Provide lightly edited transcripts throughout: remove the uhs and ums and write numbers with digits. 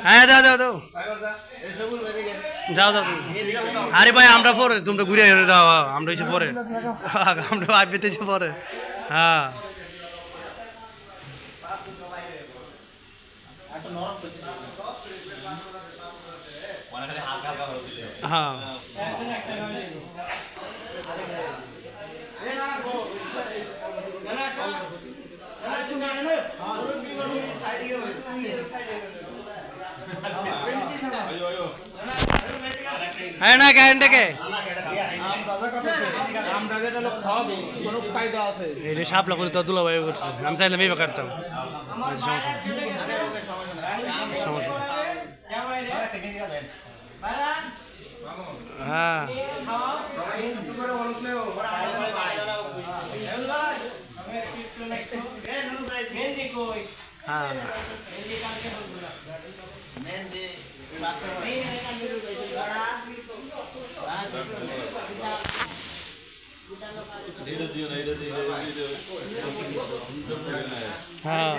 হ্যাঁ দাও দাও দাও যাও যাও আরে ভাই আমরা পরে তোমরা ঘুরে দাও আমরা এসে পরে আমরা আইপিতে এসে পরে হ্যাঁ হ্যাঁ হ্যাঁ না ক্যারেন্টে কে এটা সাপলা করে তো দুলা ভাই করছে আমি চাইলাম এইবার কাটতাম সমস্যা হ্যাঁ হ্যাঁ হ্যাঁ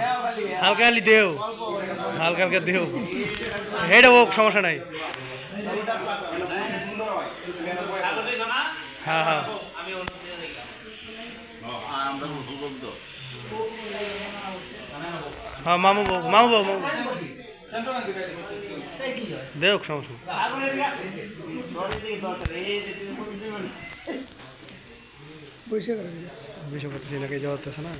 হালকা হালি দেও হালকা হালকা দেও হেডে হোক সমস্যা নাই হ্যাঁ হ্যাঁ হ্যাঁ মামু বাবু মামু বাবু মামু দেখ সমস্যা পয়সা করতেছি নাকি যাওয়া না